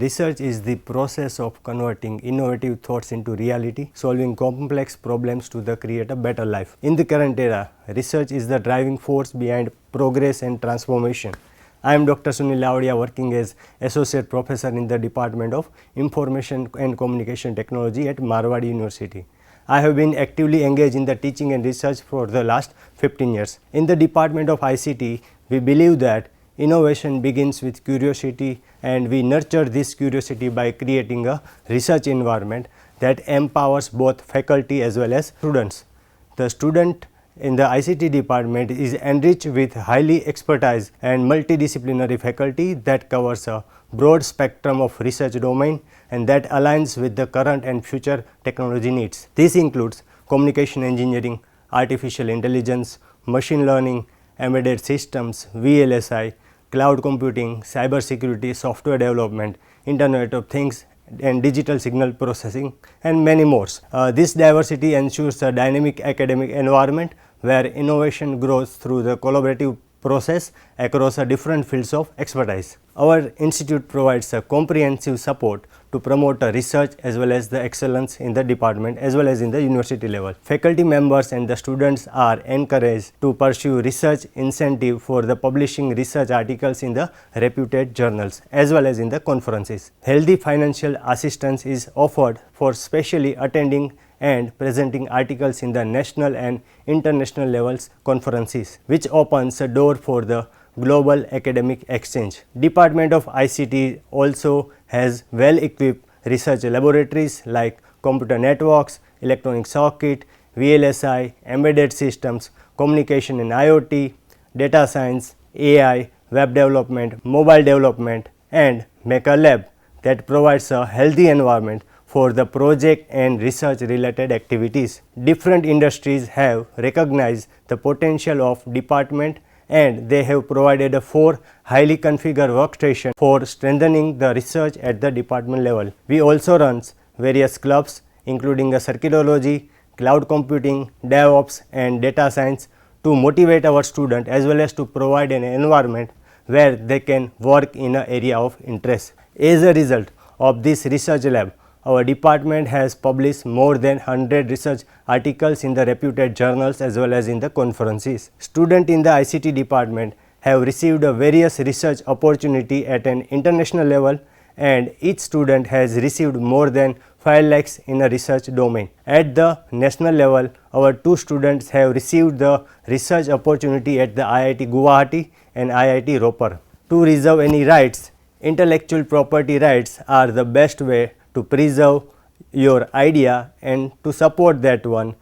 Research is the process of converting innovative thoughts into reality, solving complex problems to create a better life. In the current era, research is the driving force behind progress and transformation. I am Dr. Sunil Lavadiya, working as Associate Professor in the Department of Information and Communication Technology at Marwadi University. I have been actively engaged in the teaching and research for the last 15 years. In the Department of ICT, we believe that innovation begins with curiosity, and we nurture this curiosity by creating a research environment that empowers both faculty as well as students. The student in the ICT department is enriched with highly expertise and multidisciplinary faculty that covers a broad spectrum of research domain and that aligns with the current and future technology needs. This includes communication engineering, artificial intelligence, machine learning, embedded systems, VLSI, cloud computing, cybersecurity, software development, Internet of Things, and digital signal processing, and many more. This diversity ensures a dynamic academic environment where innovation grows through the collaborative process across different fields of expertise. Our institute provides a comprehensive support to promote research as well as the excellence in the department as well as in the university level. Faculty members and the students are encouraged to pursue research incentive for the publishing research articles in the reputed journals as well as in the conferences. Healthy financial assistance is offered for specially attending and presenting articles in the national and international levels conferences, which opens a door for the global academic exchange. Department of ICT also has well-equipped research laboratories like computer networks, electronic circuit, VLSI, embedded systems, communication and IoT, data science, AI, web development, mobile development, and Maker Lab that provides a healthy environment for the project and research related activities. Different industries have recognized the potential of department and they have provided 4 highly configured workstations for strengthening the research at the department level. We also run various clubs including circuitology, cloud computing, DevOps, and data science to motivate our students as well as to provide an environment where they can work in an area of interest. As a result of this research lab, our department has published more than 100 research articles in the reputed journals as well as in the conferences. Students in the ICT department have received various research opportunity at an international level, and each student has received more than 5 lakhs in a research domain. At the national level, our 2 students have received the research opportunity at the IIT Govt and IIT Ropar. To reserve any rights, intellectual property rights are the best way to preserve your idea, and to support that one,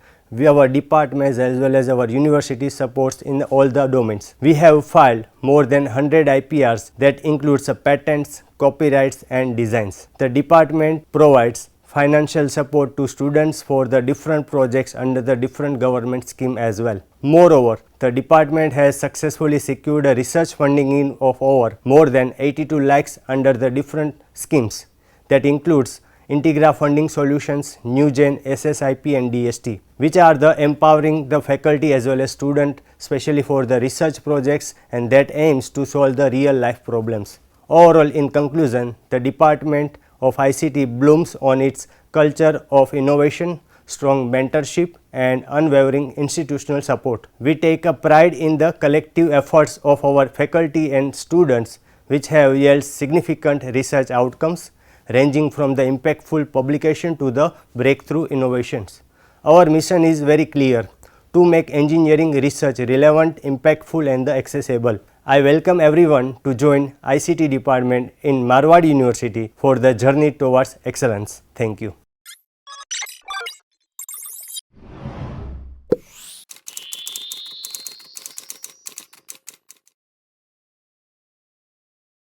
our departments as well as our university supports in all the domains. We have filed more than 100 IPRs that includes patents, copyrights, and designs. The department provides financial support to students for the different projects under the different government scheme as well. Moreover, the department has successfully secured a research funding of over more than 82 lakhs under the different schemes. That includes Integra Funding Solutions, NewGen, SSIP, and DST, which are the empowering the faculty as well as student, especially for the research projects, and that aims to solve the real life problems. Overall, in conclusion, the Department of ICT blooms on its culture of innovation, strong mentorship, and unwavering institutional support. We take a pride in the collective efforts of our faculty and students, which have yielded significant research outcomes ranging from the impactful publication to the breakthrough innovations. Our mission is very clear: to make engineering research relevant, impactful, and accessible. I welcome everyone to join ICT department in Marwadi University for the journey towards excellence. Thank you.